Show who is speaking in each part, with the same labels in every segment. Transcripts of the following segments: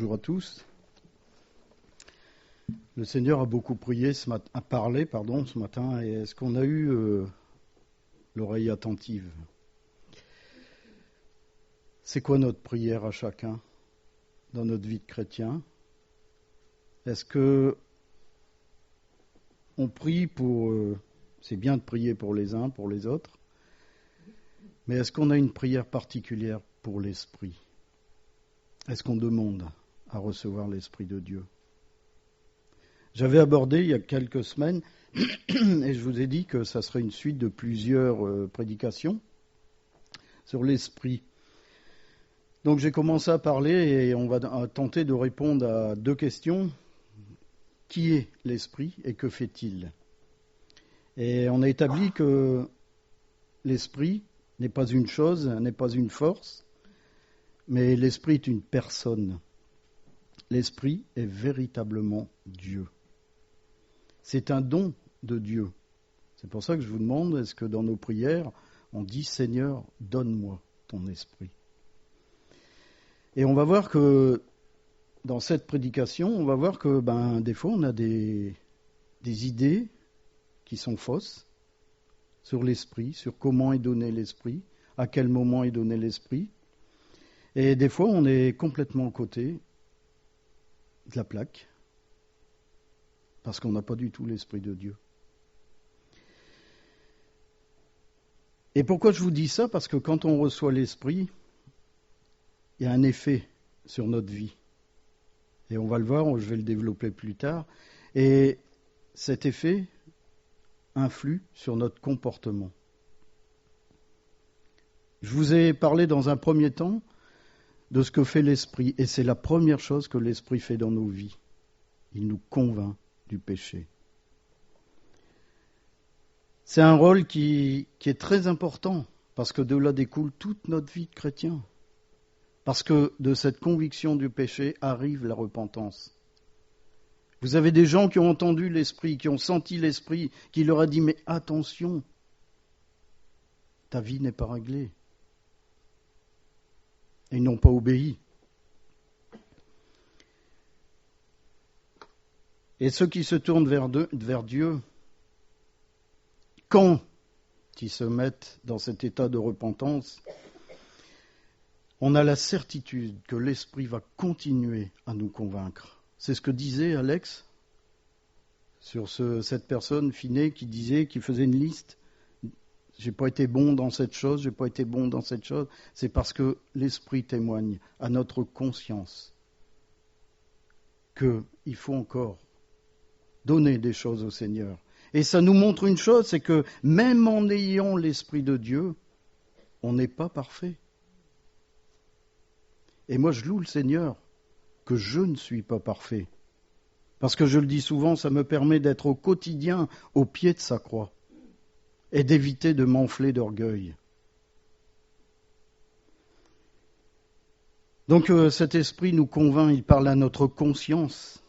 Speaker 1: Bonjour à tous. Le Seigneur a beaucoup parlé ce matin, et est-ce qu'on a eu l'oreille attentive? C'est quoi notre prière à chacun dans notre vie de chrétien? Est-ce que on prie pour... c'est bien de prier pour les uns, pour les autres, mais est-ce qu'on a une prière particulière pour l'Esprit? Est-ce qu'on demande à recevoir l'Esprit de Dieu? J'avais abordé il y a quelques semaines, et je vous ai dit que ça serait une suite de plusieurs prédications sur l'Esprit. Donc j'ai commencé à parler et on va tenter de répondre à deux questions. Qui est l'Esprit et que fait-il? Et on a établi que l'Esprit n'est pas une chose, n'est pas une force, mais l'Esprit est une personne. L'Esprit est véritablement Dieu. C'est un don de Dieu. C'est pour ça que je vous demande, est-ce que dans nos prières, on dit « Seigneur, donne-moi ton Esprit ». Et on va voir que dans cette prédication, on va voir que des fois, on a des idées qui sont fausses sur l'Esprit, sur comment est donné l'Esprit, à quel moment est donné l'Esprit. Et des fois, on est complètement à côté de la plaque, parce qu'on n'a pas du tout l'Esprit de Dieu. Et pourquoi je vous dis ça? Parce que quand on reçoit l'Esprit, il y a un effet sur notre vie. Et on va le voir, je vais le développer plus tard. Et cet effet influe sur notre comportement. Je vous ai parlé dans un premier temps de ce que fait l'Esprit. Et c'est la première chose que l'Esprit fait dans nos vies. Il nous convainc du péché. C'est un rôle qui est très important, parce que de là découle toute notre vie de chrétien. Parce que de cette conviction du péché arrive la repentance. Vous avez des gens qui ont entendu l'Esprit, qui ont senti l'Esprit, qui leur a dit « Mais attention, ta vie n'est pas réglée. » Et ils n'ont pas obéi. Et ceux qui se tournent vers Dieu, quand ils se mettent dans cet état de repentance, on a la certitude que l'Esprit va continuer à nous convaincre. C'est ce que disait Alex sur cette personne finée qui faisait une liste. J'ai pas été bon dans cette chose, j'ai pas été bon dans cette chose. C'est parce que l'Esprit témoigne à notre conscience qu'il faut encore donner des choses au Seigneur. Et ça nous montre une chose, c'est que même en ayant l'Esprit de Dieu, on n'est pas parfait. Et moi, je loue le Seigneur que je ne suis pas parfait. Parce que je le dis souvent, ça me permet d'être au quotidien au pied de sa croix et d'éviter de m'enfler d'orgueil. Donc cet esprit nous convainc, il parle à notre conscience.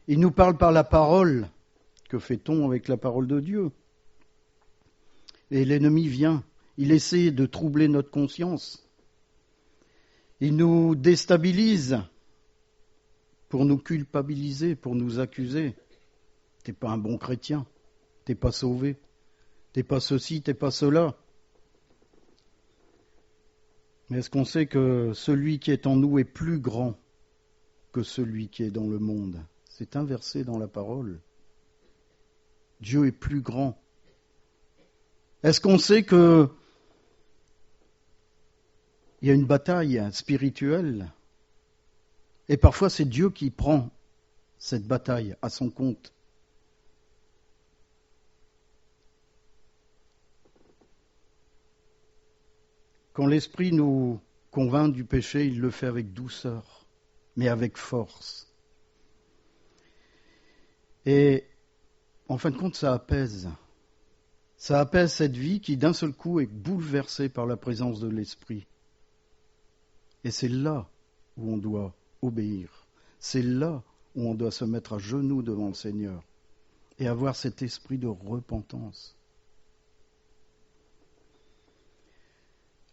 Speaker 1: Il nous parle par la parole. Que fait-on avec la parole de Dieu? Et l'ennemi vient, il essaie de troubler notre conscience. Il nous déstabilise pour nous culpabiliser, pour nous accuser. T'es pas un bon chrétien, t'es pas sauvé, t'es pas ceci, t'es pas cela. Mais est-ce qu'on sait que celui qui est en nous est plus grand que celui qui est dans le monde? C'est inversé dans la parole. Dieu est plus grand. Est-ce qu'on sait que il y a une bataille spirituelle? Et parfois, c'est Dieu qui prend cette bataille à son compte. Quand l'Esprit nous convainc du péché, il le fait avec douceur, mais avec force. Et en fin de compte, ça apaise. Ça apaise cette vie qui, d'un seul coup, est bouleversée par la présence de l'Esprit. Et c'est là où on doit obéir. C'est là où on doit se mettre à genoux devant le Seigneur et avoir cet esprit de repentance.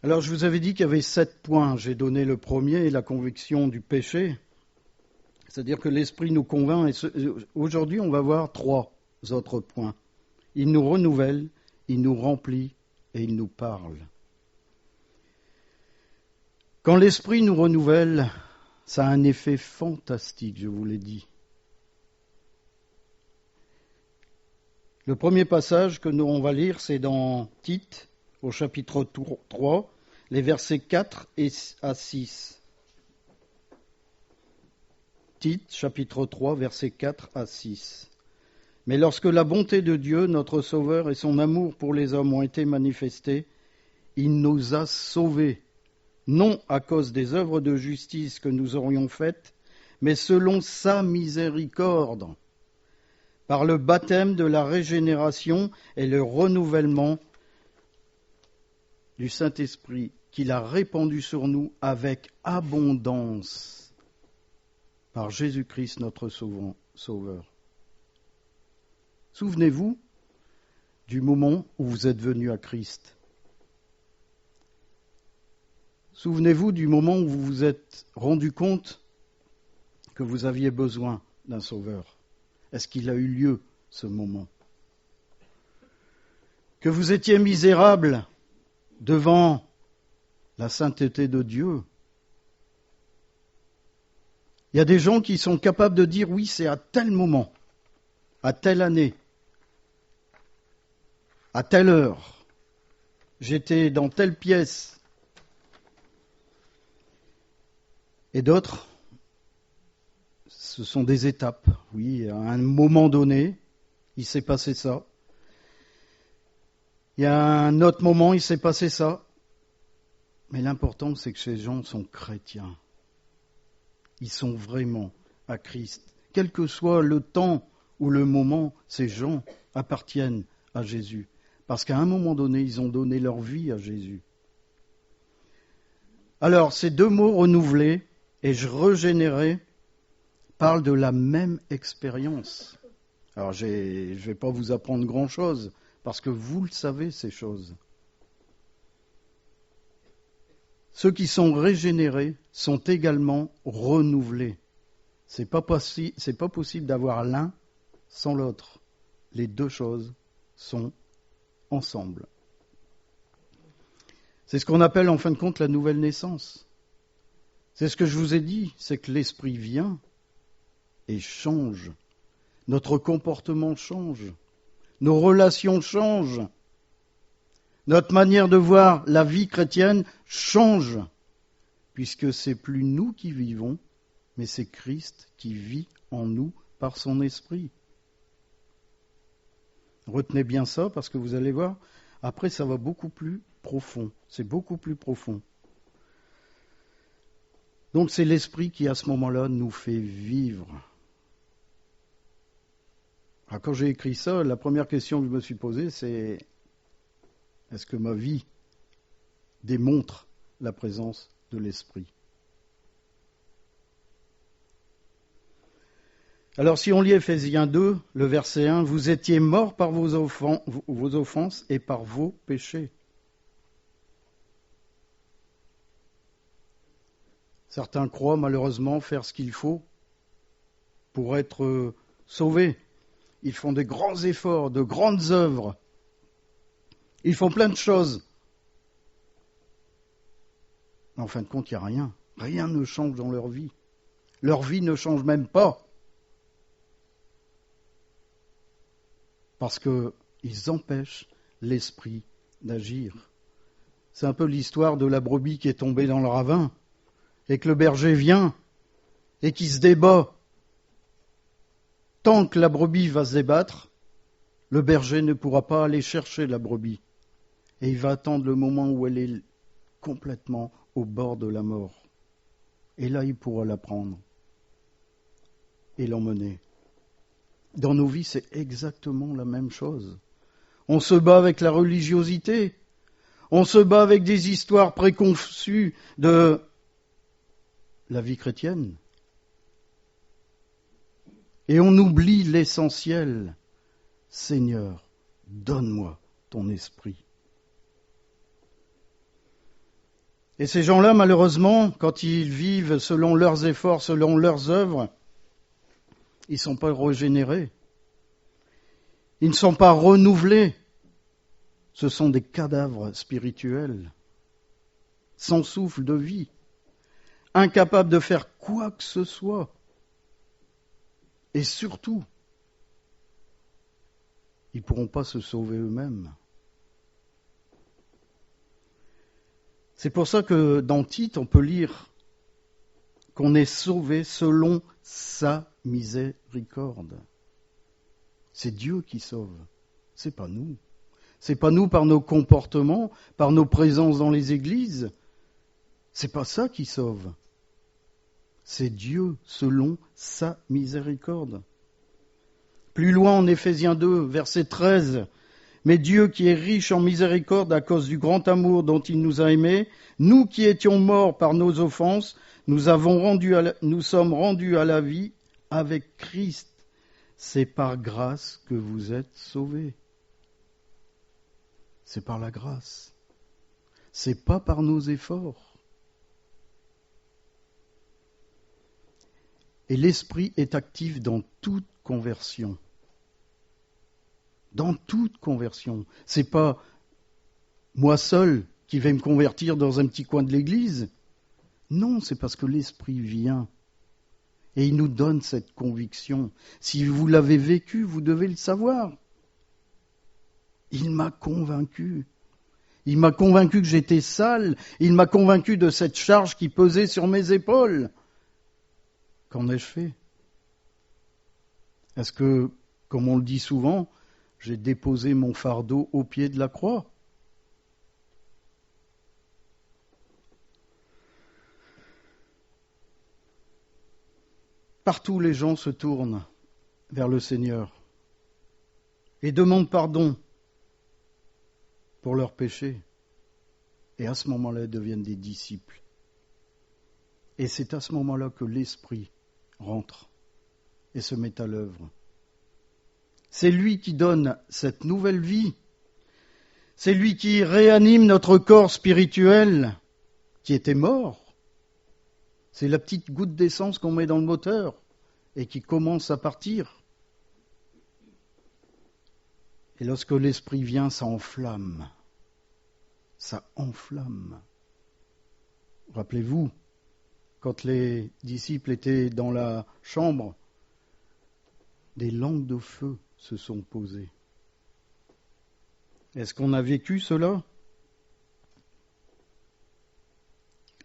Speaker 1: Alors, je vous avais dit qu'il y avait 7 points. J'ai donné le premier, la conviction du péché. C'est-à-dire que l'Esprit nous convainc. Aujourd'hui, on va voir 3 autres points. Il nous renouvelle, il nous remplit et il nous parle. Quand l'Esprit nous renouvelle, ça a un effet fantastique, je vous l'ai dit. Le premier passage que on va lire, c'est dans Tite, au chapitre 3, les versets 4 à 6. Tite, chapitre 3, versets 4 à 6. Mais lorsque la bonté de Dieu, notre Sauveur, et son amour pour les hommes ont été manifestés, il nous a sauvés, non à cause des œuvres de justice que nous aurions faites, mais selon sa miséricorde, par le baptême de la régénération et le renouvellement du Saint-Esprit qu'il a répandu sur nous avec abondance par Jésus-Christ notre Sauveur. Souvenez-vous du moment où vous êtes venu à Christ. Souvenez-vous du moment où vous vous êtes rendu compte que vous aviez besoin d'un Sauveur. Est-ce qu'il a eu lieu, ce moment? Que vous étiez misérable devant la sainteté de Dieu. Il y a des gens qui sont capables de dire, oui, c'est à tel moment, à telle année, à telle heure, j'étais dans telle pièce. Et d'autres, ce sont des étapes. Oui, à un moment donné, il s'est passé ça. Il y a un autre moment, il s'est passé ça. Mais l'important, c'est que ces gens sont chrétiens. Ils sont vraiment à Christ. Quel que soit le temps ou le moment, ces gens appartiennent à Jésus. Parce qu'à un moment donné, ils ont donné leur vie à Jésus. Alors, ces 2 mots renouvelés et régénéré parlent de la même expérience. Alors, je ne vais pas vous apprendre grand-chose, parce que vous le savez, ces choses. Ceux qui sont régénérés sont également renouvelés. C'est pas possible d'avoir l'un sans l'autre. Les 2 choses sont ensemble. C'est ce qu'on appelle en fin de compte la nouvelle naissance. C'est ce que je vous ai dit, c'est que l'Esprit vient et change. Notre comportement change. Nos relations changent. Notre manière de voir la vie chrétienne change, puisque c'est plus nous qui vivons, mais c'est Christ qui vit en nous par son Esprit. Retenez bien ça, parce que vous allez voir, après ça va beaucoup plus profond. C'est beaucoup plus profond. Donc c'est l'Esprit qui, à ce moment-là, nous fait vivre. Alors, quand j'ai écrit ça, la première question que je me suis posée, c'est: est-ce que ma vie démontre la présence de l'Esprit? Alors si on lit Ephésiens 2, le verset 1, « Vous étiez morts par vos offenses et par vos péchés. » Certains croient malheureusement faire ce qu'il faut pour être sauvés. Ils font de grands efforts, de grandes œuvres. Ils font plein de choses. Mais en fin de compte, il n'y a rien. Rien ne change dans leur vie. Leur vie ne change même pas. Parce qu'ils empêchent l'Esprit d'agir. C'est un peu l'histoire de la brebis qui est tombée dans le ravin et que le berger vient et qui se débat. Tant que la brebis va se débattre, le berger ne pourra pas aller chercher la brebis. Et il va attendre le moment où elle est complètement au bord de la mort. Et là, il pourra la prendre et l'emmener. Dans nos vies, c'est exactement la même chose. On se bat avec la religiosité. On se bat avec des histoires préconçues de la vie chrétienne. Et on oublie l'essentiel. Seigneur, donne-moi ton esprit. Et ces gens-là, malheureusement, quand ils vivent selon leurs efforts, selon leurs œuvres, Ils ne sont pas régénérés. Ils ne sont pas renouvelés. Ce sont des cadavres spirituels, sans souffle de vie, incapables de faire quoi que ce soit. Et surtout, ils ne pourront pas se sauver eux-mêmes. C'est pour ça que dans Tite, on peut lire qu'on est sauvé selon sa miséricorde. C'est Dieu qui sauve, c'est pas nous. C'est pas nous par nos comportements, par nos présences dans les églises. C'est pas ça qui sauve. C'est Dieu selon sa miséricorde. Plus loin en Éphésiens 2, verset 13, « Mais Dieu qui est riche en miséricorde à cause du grand amour dont il nous a aimés, nous qui étions morts par nos offenses, nous sommes rendus à la vie avec Christ. C'est par grâce que vous êtes sauvés. » C'est par la grâce. C'est pas par nos efforts. Et l'Esprit est actif dans toute conversion. Dans toute conversion. C'est pas moi seul qui vais me convertir dans un petit coin de l'église. Non, c'est parce que l'Esprit vient. Et il nous donne cette conviction. Si vous l'avez vécu, vous devez le savoir. Il m'a convaincu. Il m'a convaincu que j'étais sale. Il m'a convaincu de cette charge qui pesait sur mes épaules. Qu'en ai-je fait? Est-ce que, comme on le dit souvent, j'ai déposé mon fardeau au pied de la croix? Partout, les gens se tournent vers le Seigneur et demandent pardon pour leurs péchés. Et à ce moment-là, ils deviennent des disciples. Et c'est à ce moment-là que l'Esprit rentre et se met à l'œuvre. C'est lui qui donne cette nouvelle vie. C'est lui qui réanime notre corps spirituel qui était mort. C'est la petite goutte d'essence qu'on met dans le moteur et qui commence à partir. Et lorsque l'Esprit vient, ça enflamme. Ça enflamme. Rappelez-vous, quand les disciples étaient dans la chambre, des langues de feu se sont posées. Est-ce qu'on a vécu cela?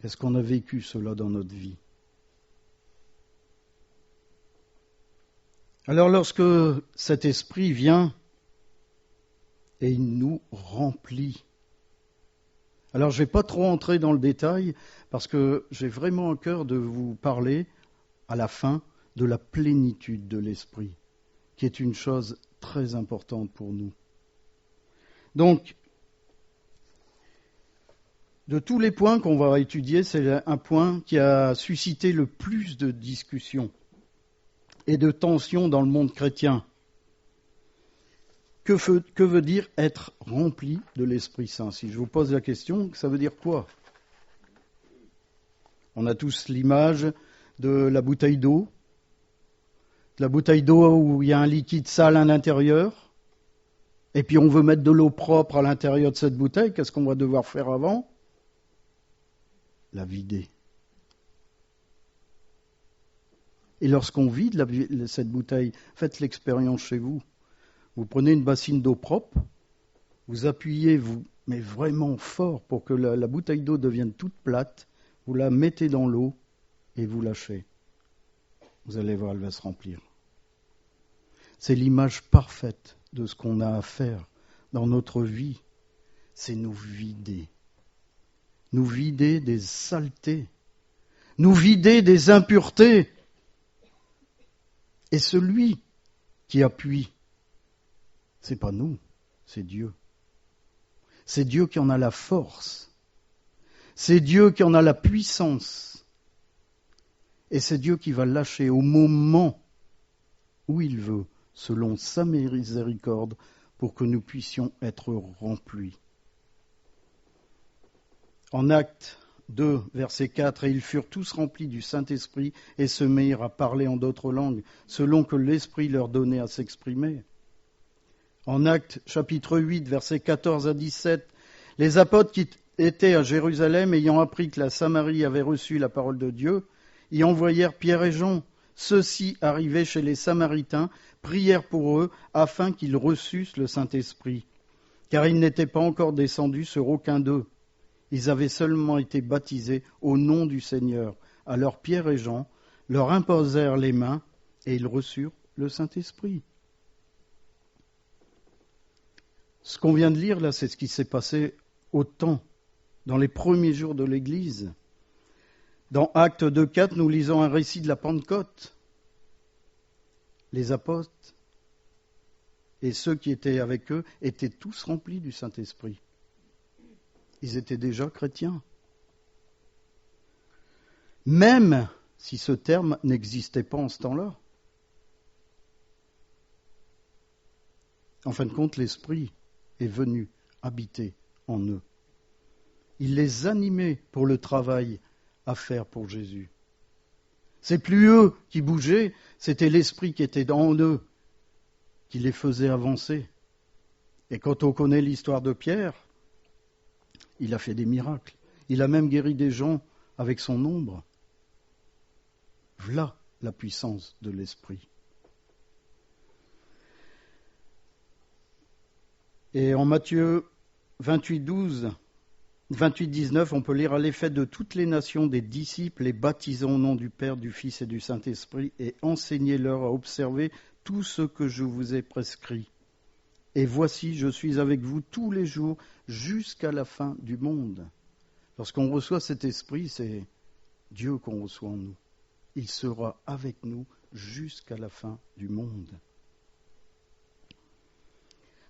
Speaker 1: Est-ce qu'on a vécu cela dans notre vie? Alors lorsque cet esprit vient et il nous remplit, alors je ne vais pas trop entrer dans le détail parce que j'ai vraiment à cœur de vous parler à la fin de la plénitude de l'esprit, qui est une chose très importante pour nous. Donc, de tous les points qu'on va étudier, c'est un point qui a suscité le plus de discussions et de tensions dans le monde chrétien. Que veut dire être rempli de l'Esprit Saint? Si je vous pose la question, ça veut dire quoi? On a tous l'image de la bouteille d'eau. La bouteille d'eau où il y a un liquide sale à l'intérieur. Et puis on veut mettre de l'eau propre à l'intérieur de cette bouteille. Qu'est-ce qu'on va devoir faire avant? La vider. Et lorsqu'on vide cette bouteille, faites l'expérience chez vous. Vous prenez une bassine d'eau propre, vous appuyez, mais vraiment fort pour que la bouteille d'eau devienne toute plate, vous la mettez dans l'eau et vous lâchez. Vous allez voir, elle va se remplir. C'est l'image parfaite de ce qu'on a à faire dans notre vie, c'est nous vider. Nous vider des saletés, nous vider des impuretés. Et celui qui appuie, c'est pas nous, c'est Dieu. C'est Dieu qui en a la force. C'est Dieu qui en a la puissance. Et c'est Dieu qui va lâcher au moment où il veut, selon sa miséricorde, pour que nous puissions être remplis. En Actes 2, verset 4, « Et ils furent tous remplis du Saint-Esprit et se mirent à parler en d'autres langues, selon que l'Esprit leur donnait à s'exprimer. » En Actes chapitre 8, versets 14 à 17, « Les apôtres qui étaient à Jérusalem, ayant appris que la Samarie avait reçu la parole de Dieu, y envoyèrent Pierre et Jean. Ceux-ci, arrivés chez les Samaritains, prièrent pour eux afin qu'ils reçussent le Saint-Esprit, car il n'était pas encore descendu sur aucun d'eux. Ils avaient seulement été baptisés au nom du Seigneur. Alors Pierre et Jean leur imposèrent les mains et ils reçurent le Saint-Esprit. » Ce qu'on vient de lire là, c'est ce qui s'est passé au temps, dans les premiers jours de l'Église. Dans Actes 2.4, nous lisons un récit de la Pentecôte. Les apôtres et ceux qui étaient avec eux étaient tous remplis du Saint-Esprit. Ils étaient déjà chrétiens. Même si ce terme n'existait pas en ce temps-là. En fin de compte, l'Esprit est venu habiter en eux. Il les animait pour le travail à faire pour Jésus. C'est plus eux qui bougeaient, c'était l'Esprit qui était en eux, qui les faisait avancer. Et quand on connaît l'histoire de Pierre, il a fait des miracles. Il a même guéri des gens avec son ombre. Voilà la puissance de l'Esprit. Et en Matthieu 28, 19, on peut lire « À l'effet de toutes les nations des disciples, les baptisant au nom du Père, du Fils et du Saint-Esprit, et enseignez-leur à observer tout ce que je vous ai prescrit. Et voici, je suis avec vous tous les jours jusqu'à la fin du monde. » Lorsqu'on reçoit cet esprit, c'est Dieu qu'on reçoit en nous. Il sera avec nous jusqu'à la fin du monde.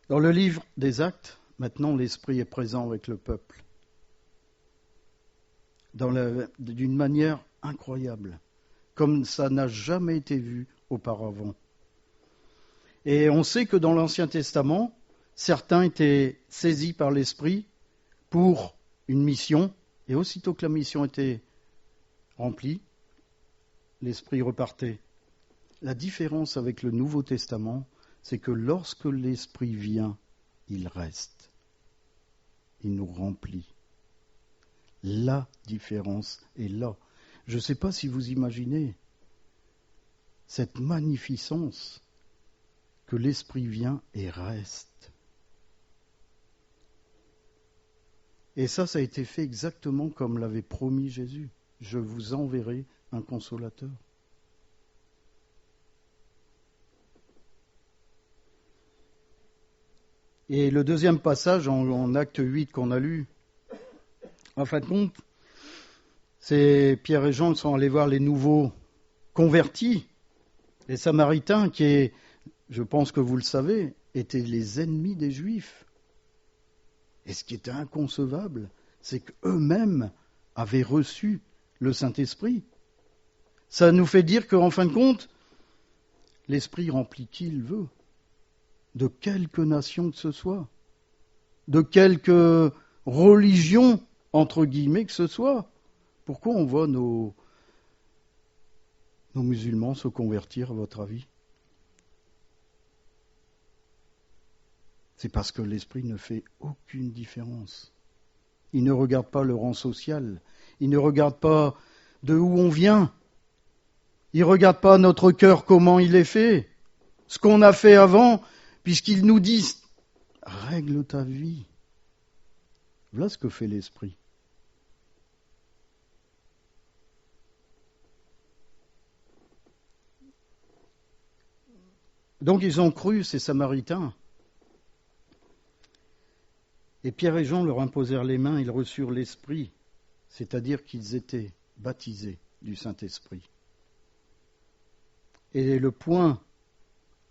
Speaker 1: Dans le livre des Actes, maintenant l'esprit est présent avec le peuple. D'une manière incroyable, comme ça n'a jamais été vu auparavant. Et on sait que dans l'Ancien Testament, certains étaient saisis par l'Esprit pour une mission, et aussitôt que la mission était remplie, l'Esprit repartait. La différence avec le Nouveau Testament, c'est que lorsque l'Esprit vient, il reste. Il nous remplit. La différence est là. Je ne sais pas si vous imaginez cette magnificence que l'Esprit vient et reste. Et ça a été fait exactement comme l'avait promis Jésus. Je vous enverrai un consolateur. Et le deuxième passage en Acte 8 qu'on a lu, en fin de compte, c'est Pierre et Jean qui sont allés voir les nouveaux convertis, les Samaritains qui, je pense que vous le savez, étaient les ennemis des Juifs. Et ce qui était inconcevable, c'est qu'eux-mêmes avaient reçu le Saint-Esprit. Ça nous fait dire qu'en fin de compte, l'Esprit remplit qui il veut, de quelque nation que ce soit, de quelque religion, entre guillemets, que ce soit. Pourquoi on voit nos musulmans se convertir, à votre avis ? C'est parce que l'Esprit ne fait aucune différence. Il ne regarde pas le rang social, il ne regarde pas de où on vient, il ne regarde pas notre cœur, comment il est fait, ce qu'on a fait avant, puisqu'il nous dit « règle ta vie ». Voilà ce que fait l'Esprit. Donc ils ont cru, ces Samaritains. Et Pierre et Jean leur imposèrent les mains, ils reçurent l'Esprit, c'est-à-dire qu'ils étaient baptisés du Saint-Esprit. Et le point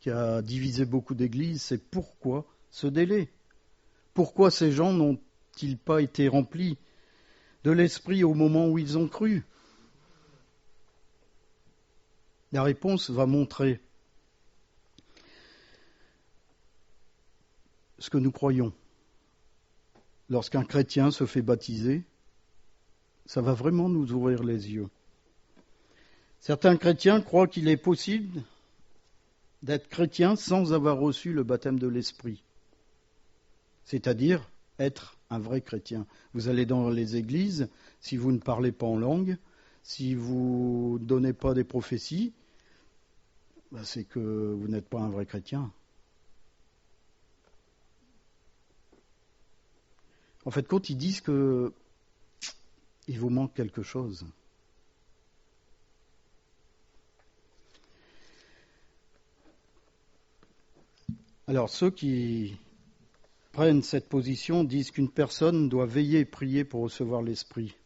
Speaker 1: qui a divisé beaucoup d'églises, c'est pourquoi ce délai ? Pourquoi ces gens n'ont-ils pas été remplis de l'Esprit au moment où ils ont cru ? La réponse va montrer ce que nous croyons. Lorsqu'un chrétien se fait baptiser, Ça va vraiment nous ouvrir les yeux. Certains chrétiens croient qu'il est possible d'être chrétien sans avoir reçu le baptême de l'Esprit, c'est-à-dire être un vrai chrétien. Vous allez dans les églises, si vous ne parlez pas en langue, si vous ne donnez pas des prophéties, c'est que vous n'êtes pas un vrai chrétien. En fait, quand ils disent que il vous manque quelque chose. Alors, ceux qui prennent cette position disent qu'une personne doit veiller et prier pour recevoir l'Esprit.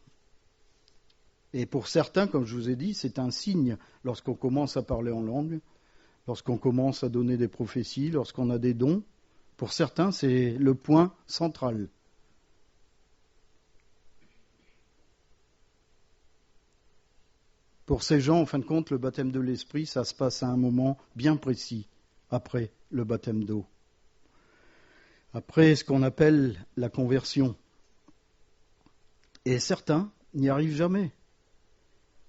Speaker 1: Et pour certains, comme je vous ai dit, c'est un signe lorsqu'on commence à parler en langue, lorsqu'on commence à donner des prophéties, lorsqu'on a des dons. Pour certains, c'est le point central. Pour ces gens, en fin de compte, le baptême de l'Esprit, ça se passe à un moment bien précis, après le baptême d'eau. Après ce qu'on appelle la conversion. Et certains n'y arrivent jamais.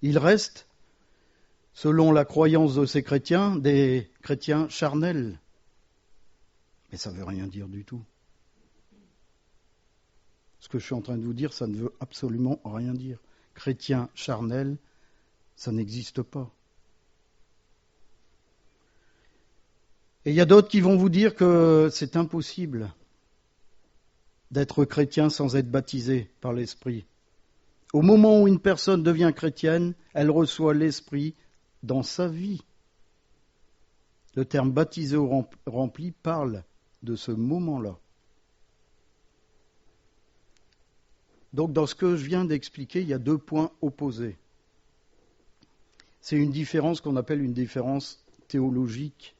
Speaker 1: Ils restent, selon la croyance de ces chrétiens, des chrétiens charnels. Mais ça ne veut rien dire du tout. Ce que je suis en train de vous dire, ça ne veut absolument rien dire. Chrétien charnel, ça n'existe pas. Et il y a d'autres qui vont vous dire que c'est impossible d'être chrétien sans être baptisé par l'Esprit. Au moment où une personne devient chrétienne, elle reçoit l'Esprit dans sa vie. Le terme baptisé ou rempli parle de ce moment-là. Donc dans ce que je viens d'expliquer, il y a deux points opposés. C'est une différence qu'on appelle une différence théologique.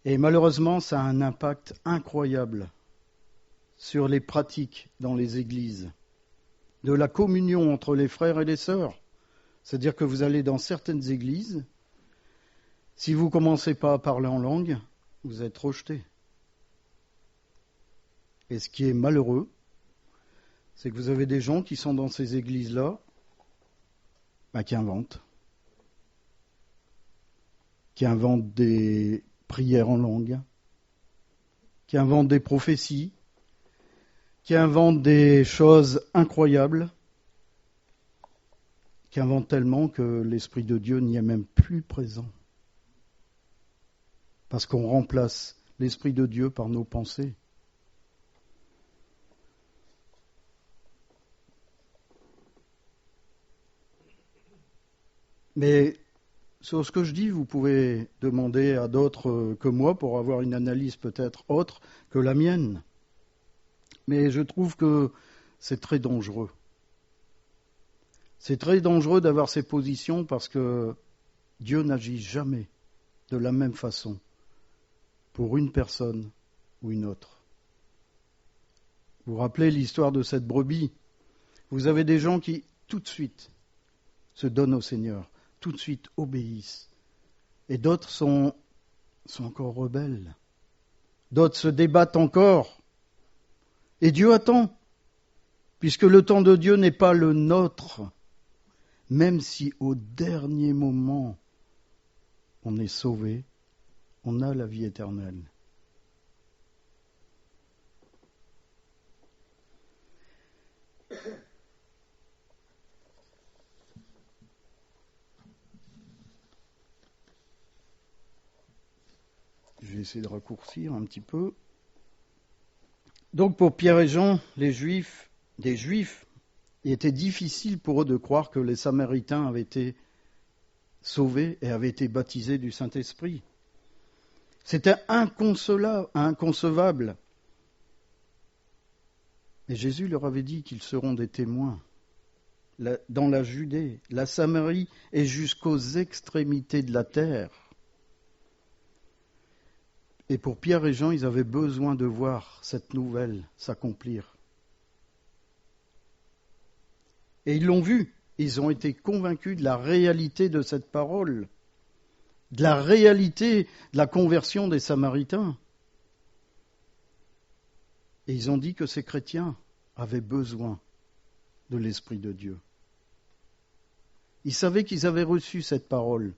Speaker 1: Et malheureusement, ça a un impact incroyable sur les pratiques dans les églises, de la communion entre les frères et les sœurs. C'est-à-dire que vous allez dans certaines églises, si vous ne commencez pas à parler en langue, vous êtes rejeté. Et ce qui est malheureux, c'est que vous avez des gens qui sont dans ces églises-là, qui inventent des prières en langue, qui inventent des prophéties, qui inventent des choses incroyables, qui inventent tellement que l'Esprit de Dieu n'y est même plus présent. Parce qu'on remplace l'Esprit de Dieu par nos pensées. Mais sur ce que je dis, vous pouvez demander à d'autres que moi pour avoir une analyse peut-être autre que la mienne. Mais je trouve que c'est très dangereux. C'est très dangereux d'avoir ces positions parce que Dieu n'agit jamais de la même façon pour une personne ou une autre. Vous vous rappelez l'histoire de cette brebis? Vous avez des gens qui, tout de suite, se donnent au Seigneur, tout de suite obéissent. Et d'autres sont encore rebelles. D'autres se débattent encore. Et Dieu attend, puisque le temps de Dieu n'est pas le nôtre, même si au dernier moment on est sauvé, on a la vie éternelle. Je vais essayer de raccourcir un petit peu. Donc pour Pierre et Jean, des Juifs, il était difficile pour eux de croire que les Samaritains avaient été sauvés et avaient été baptisés du Saint-Esprit. C'était inconcevable. Et Jésus leur avait dit qu'ils seront des témoins dans la Judée, la Samarie et jusqu'aux extrémités de la terre. Et pour Pierre et Jean, ils avaient besoin de voir cette nouvelle s'accomplir. Et ils l'ont vu. Ils ont été convaincus de la réalité de cette parole, de la réalité de la conversion des Samaritains. Et ils ont dit que ces chrétiens avaient besoin de l'Esprit de Dieu. Ils savaient qu'ils avaient reçu cette parole.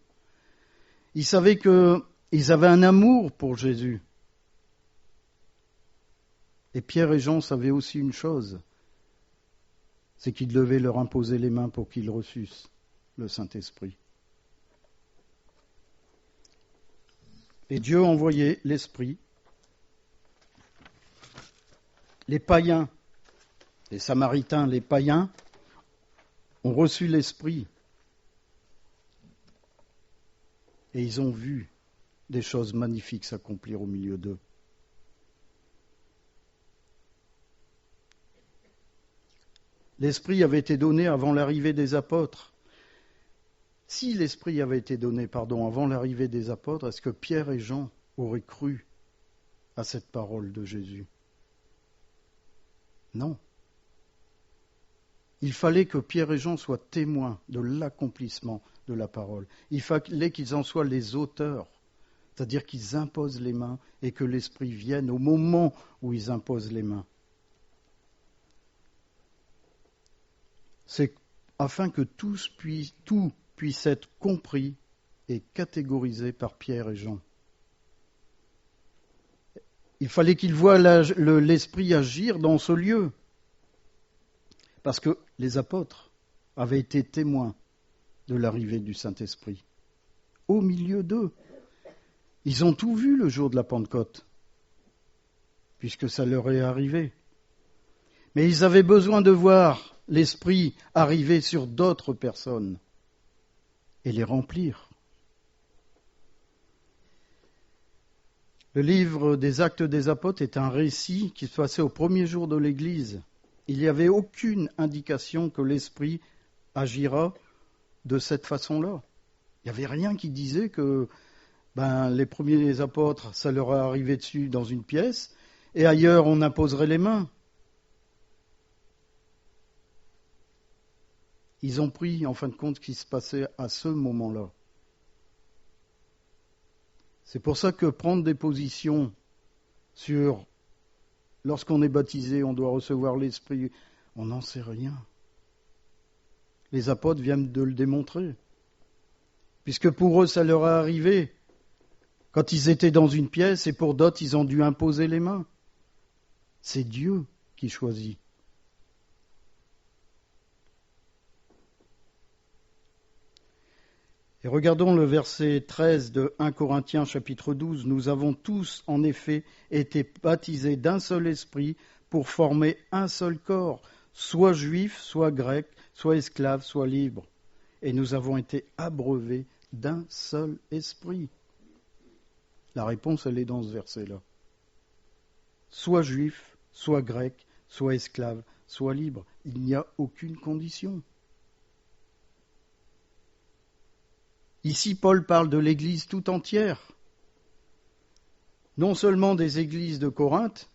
Speaker 1: Ils savaient qu'ils avaient un amour pour Jésus. Et Pierre et Jean savaient aussi une chose, c'est qu'ils devaient leur imposer les mains pour qu'ils reçussent le Saint-Esprit. Et Dieu a envoyé l'Esprit. Les païens, les Samaritains, les païens ont reçu l'Esprit. Et ils ont vu des choses magnifiques s'accomplir au milieu d'eux. L'Esprit avait été donné avant l'arrivée des apôtres. Si l'Esprit avait été donné, avant l'arrivée des apôtres, est-ce que Pierre et Jean auraient cru à cette parole de Jésus? Non. Il fallait que Pierre et Jean soient témoins de l'accomplissement de la parole. Il fallait qu'ils en soient les auteurs, c'est-à-dire qu'ils imposent les mains et que l'Esprit vienne au moment où ils imposent les mains. C'est afin que tout puisse être compris et catégorisé par Pierre et Jean. Il fallait qu'ils voient l'Esprit agir dans ce lieu, parce que les apôtres avaient été témoins de l'arrivée du Saint-Esprit. Au milieu d'eux, ils ont tout vu le jour de la Pentecôte, puisque ça leur est arrivé. Mais ils avaient besoin de voir l'Esprit arriver sur d'autres personnes et les remplir. Le livre des Actes des Apôtres est un récit qui se passait au premier jour de l'Église. Il n'y avait aucune indication que l'Esprit agira de cette façon-là. Il n'y avait rien qui disait que les premiers apôtres, ça leur est arrivé dessus dans une pièce, et ailleurs on imposerait les mains. Ils ont pris, en fin de compte, ce qui se passait à ce moment-là. C'est pour ça que prendre des positions sur lorsqu'on est baptisé, on doit recevoir l'Esprit, on n'en sait rien. Les apôtres viennent de le démontrer. Puisque pour eux, ça leur est arrivé quand ils étaient dans une pièce, et pour d'autres, ils ont dû imposer les mains. C'est Dieu qui choisit. Et regardons le verset 13 de 1 Corinthiens chapitre 12. Nous avons tous, en effet, été baptisés d'un seul esprit pour former un seul corps, soit juif, soit grec, soit esclave, soit libre. Et nous avons été abreuvés d'un seul esprit. La réponse, elle est dans ce verset-là. Soit juif, soit grec, soit esclave, soit libre. Il n'y a aucune condition. Ici, Paul parle de l'Église tout entière, non seulement des églises de Corinthe,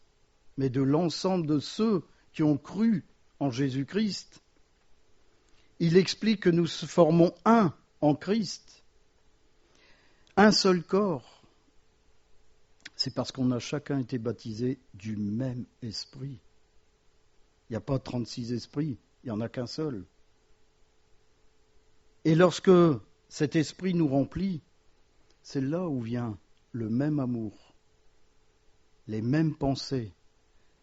Speaker 1: mais de l'ensemble de ceux qui ont cru en Jésus-Christ. Il explique que nous formons un en Christ, un seul corps. C'est parce qu'on a chacun été baptisé du même esprit. Il n'y a pas 36 esprits, il n'y en a qu'un seul. Et lorsque cet esprit nous remplit, c'est là où vient le même amour, les mêmes pensées,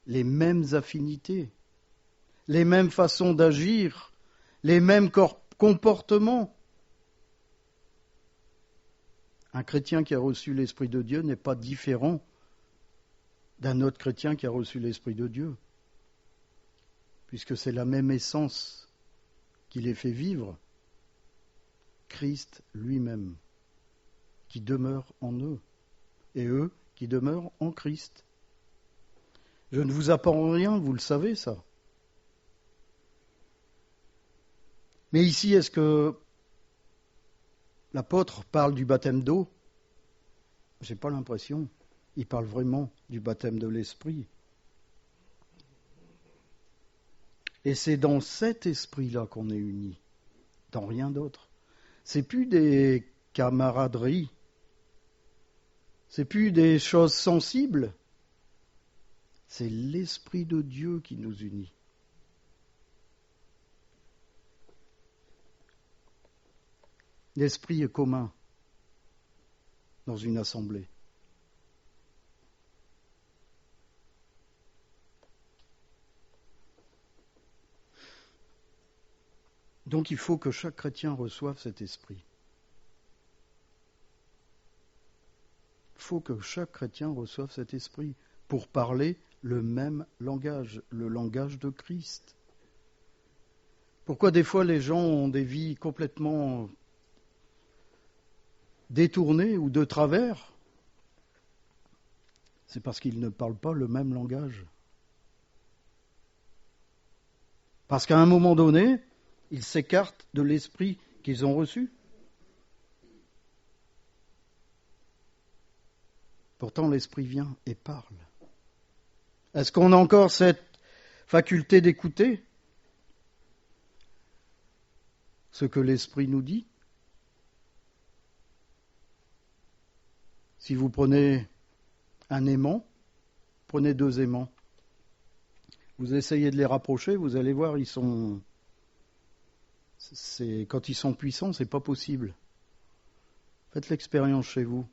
Speaker 1: les mêmes affinités, les mêmes façons d'agir, les mêmes comportements. Un chrétien qui a reçu l'Esprit de Dieu n'est pas différent d'un autre chrétien qui a reçu l'Esprit de Dieu, puisque c'est la même essence qui les fait vivre. Christ lui-même, qui demeure en eux, et eux qui demeurent en Christ. Je ne vous apprends rien, vous le savez ça. Mais ici, est-ce que l'apôtre parle du baptême d'eau? Je n'ai pas l'impression. Il parle vraiment du baptême de l'Esprit. Et c'est dans cet esprit-là qu'on est unis, dans rien d'autre. C'est plus des camaraderies, c'est plus des choses sensibles, c'est l'Esprit de Dieu qui nous unit. L'esprit est commun dans une assemblée. Donc il faut que chaque chrétien reçoive cet esprit. Il faut que chaque chrétien reçoive cet esprit pour parler le même langage, le langage de Christ. Pourquoi des fois les gens ont des vies complètement détournées ou de travers? C'est parce qu'ils ne parlent pas le même langage. Parce qu'à un moment donné, ils s'écartent de l'esprit qu'ils ont reçu. Pourtant, l'esprit vient et parle. Est-ce qu'on a encore cette faculté d'écouter ce que l'esprit nous dit? Si vous prenez un aimant, prenez 2 aimants. Vous essayez de les rapprocher, vous allez voir, quand ils sont puissants, c'est pas possible. Faites l'expérience chez vous.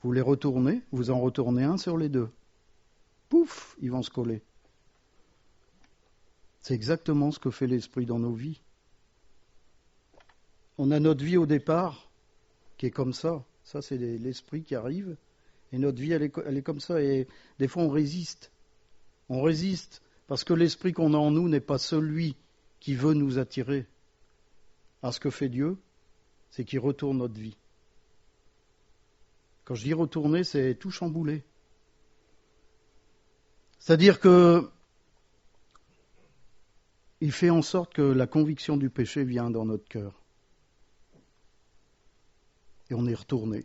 Speaker 1: Vous les retournez, vous en retournez un sur les 2. Pouf, ils vont se coller. C'est exactement ce que fait l'esprit dans nos vies. On a notre vie au départ qui est comme ça. Ça, c'est l'esprit qui arrive. Et notre vie, elle est comme ça. Et des fois, on résiste. On résiste parce que l'esprit qu'on a en nous n'est pas celui qui veut nous attirer. Alors, ce que fait Dieu, c'est qu'il retourne notre vie. Quand je dis retourner, c'est tout chambouler. C'est-à-dire que il fait en sorte que la conviction du péché vient dans notre cœur. Et on est retourné.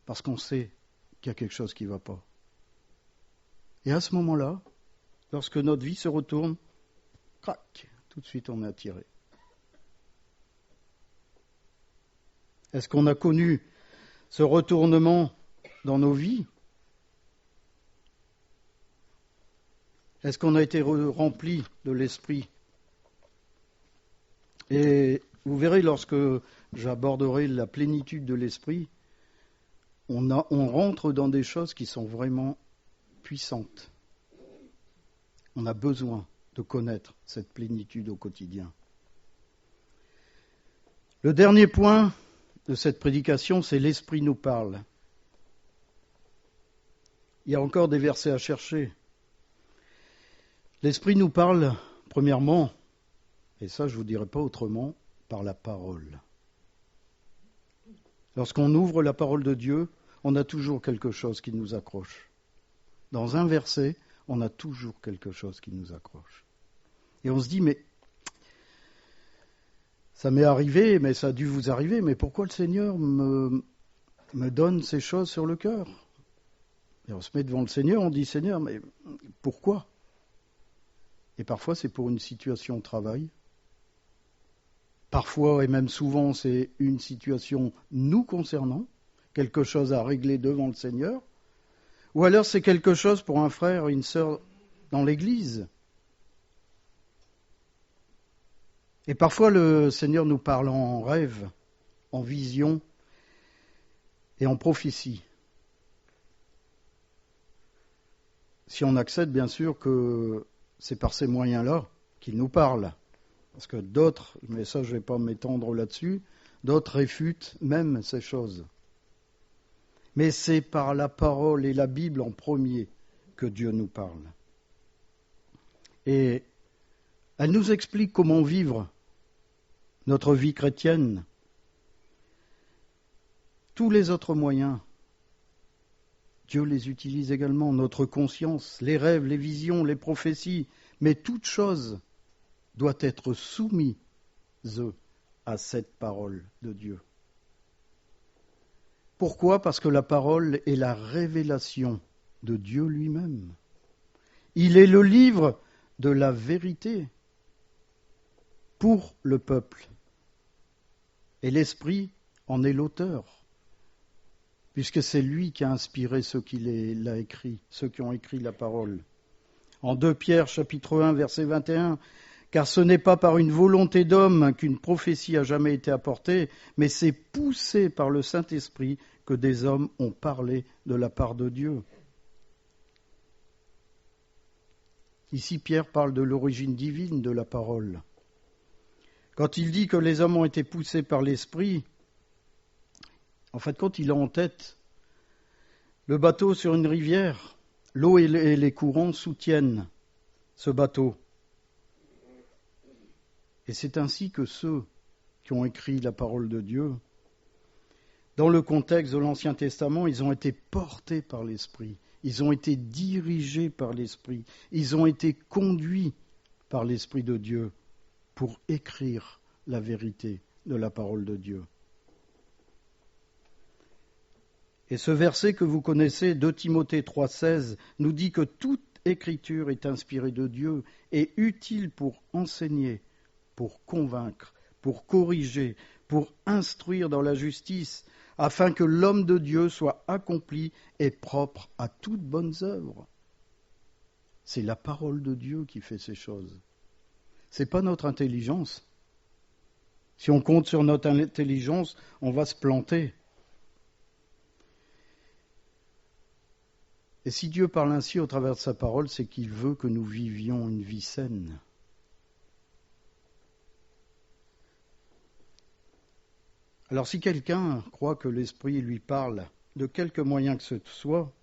Speaker 1: Parce qu'on sait qu'il y a quelque chose qui ne va pas. Et à ce moment-là, lorsque notre vie se retourne, crac, tout de suite on est attiré. Est-ce qu'on a connu ce retournement dans nos vies? Est-ce qu'on a été rempli de l'esprit? Et vous verrez, lorsque j'aborderai la plénitude de l'esprit, on rentre dans des choses qui sont vraiment puissantes. On a besoin de connaître cette plénitude au quotidien. Le dernier point de cette prédication, c'est l'Esprit nous parle. Il y a encore des versets à chercher. L'Esprit nous parle, premièrement, et ça je ne vous dirai pas autrement, par la parole. Lorsqu'on ouvre la parole de Dieu, on a toujours quelque chose qui nous accroche. Dans un verset, on a toujours quelque chose qui nous accroche. Et on se dit, mais ça m'est arrivé, mais ça a dû vous arriver, mais pourquoi le Seigneur me donne ces choses sur le cœur? Et on se met devant le Seigneur, on dit, Seigneur, mais pourquoi? Et parfois, c'est pour une situation de travail. Parfois, et même souvent, c'est une situation nous concernant, quelque chose à régler devant le Seigneur. Ou alors, c'est quelque chose pour un frère et une sœur dans l'Église. Et parfois, le Seigneur nous parle en rêve, en vision et en prophétie. Si on accepte, bien sûr, que c'est par ces moyens-là qu'il nous parle. Parce que d'autres, mais ça je ne vais pas m'étendre là-dessus, d'autres réfutent même ces choses. Mais c'est par la parole et la Bible en premier que Dieu nous parle. Et elle nous explique comment vivre notre vie chrétienne. Tous les autres moyens, Dieu les utilise également, notre conscience, les rêves, les visions, les prophéties, mais toute chose doit être soumise à cette parole de Dieu. Pourquoi? Parce que la parole est la révélation de Dieu lui-même. Il est le livre de la vérité pour le peuple. Et l'Esprit en est l'auteur, puisque c'est lui qui a inspiré ceux qui l'a écrit, ceux qui ont écrit la parole. En 2 Pierre, chapitre 1, verset 21, Car ce n'est pas par une volonté d'homme qu'une prophétie a jamais été apportée, mais c'est poussé par le Saint-Esprit que des hommes ont parlé de la part de Dieu. Ici, Pierre parle de l'origine divine de la parole. Quand il dit que les hommes ont été poussés par l'Esprit, en fait, quand il a en tête le bateau sur une rivière, l'eau et les courants soutiennent ce bateau. Et c'est ainsi que ceux qui ont écrit la parole de Dieu, dans le contexte de l'Ancien Testament, ils ont été portés par l'Esprit, ils ont été dirigés par l'Esprit, ils ont été conduits par l'Esprit de Dieu pour écrire la vérité de la parole de Dieu. Et ce verset que vous connaissez, 2 Timothée 3,16, nous dit que toute écriture est inspirée de Dieu et utile pour enseigner, pour convaincre, pour corriger, pour instruire dans la justice, afin que l'homme de Dieu soit accompli et propre à toutes bonnes œuvres. C'est la parole de Dieu qui fait ces choses. Ce n'est pas notre intelligence. Si on compte sur notre intelligence, on va se planter. Et si Dieu parle ainsi au travers de sa parole, c'est qu'il veut que nous vivions une vie saine. Alors si quelqu'un croit que l'Esprit lui parle de quelque moyen que ce soit,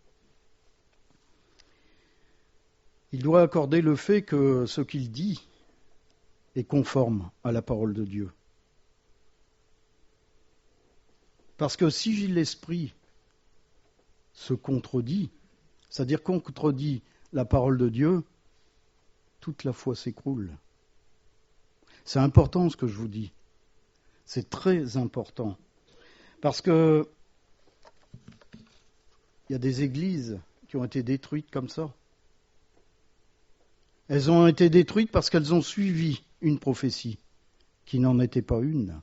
Speaker 1: il doit accorder le fait que ce qu'il dit est conforme à la parole de Dieu. Parce que si l'Esprit se contredit, c'est-à-dire contredit la parole de Dieu, toute la foi s'écroule. C'est important ce que je vous dis. C'est très important. Parce que il y a des églises qui ont été détruites comme ça. Elles ont été détruites parce qu'elles ont suivi une prophétie qui n'en était pas une.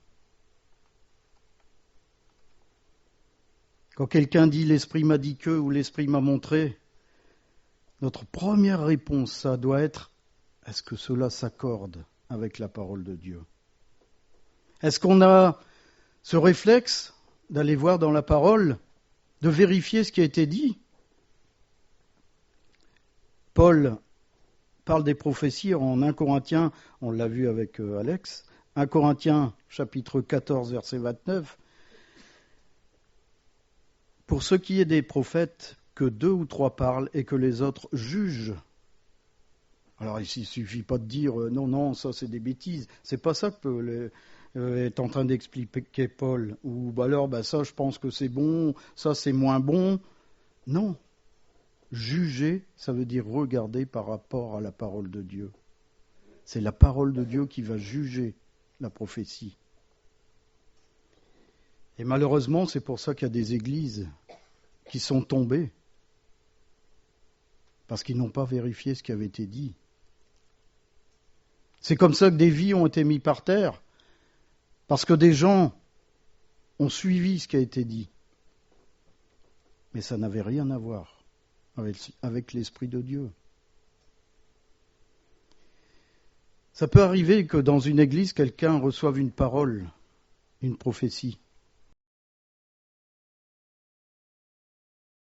Speaker 1: Quand quelqu'un dit « l'Esprit m'a dit que » ou « l'Esprit m'a montré », notre première réponse, ça doit être « est-ce que cela s'accorde avec la parole de Dieu ?» Est-ce qu'on a ce réflexe d'aller voir dans la parole, de vérifier ce qui a été dit ? Paul parle des prophéties en 1 Corinthiens, on l'a vu avec Alex, 1 Corinthiens chapitre 14 verset 29. Pour ce qui est des prophètes, que 2 ou 3 parlent et que les autres jugent. Alors ici, il ne suffit pas de dire non, ça c'est des bêtises. C'est pas ça que est en train d'expliquer Paul. Ou alors, ça je pense que c'est bon, ça c'est moins bon. Non. Juger, ça veut dire regarder par rapport à la parole de Dieu. C'est la parole de Dieu qui va juger la prophétie. Et malheureusement, c'est pour ça qu'il y a des églises qui sont tombées, parce qu'ils n'ont pas vérifié ce qui avait été dit. C'est comme ça que des vies ont été mises par terre, parce que des gens ont suivi ce qui a été dit. Mais ça n'avait rien à voir avec l'Esprit de Dieu. Ça peut arriver que dans une église, quelqu'un reçoive une parole, une prophétie,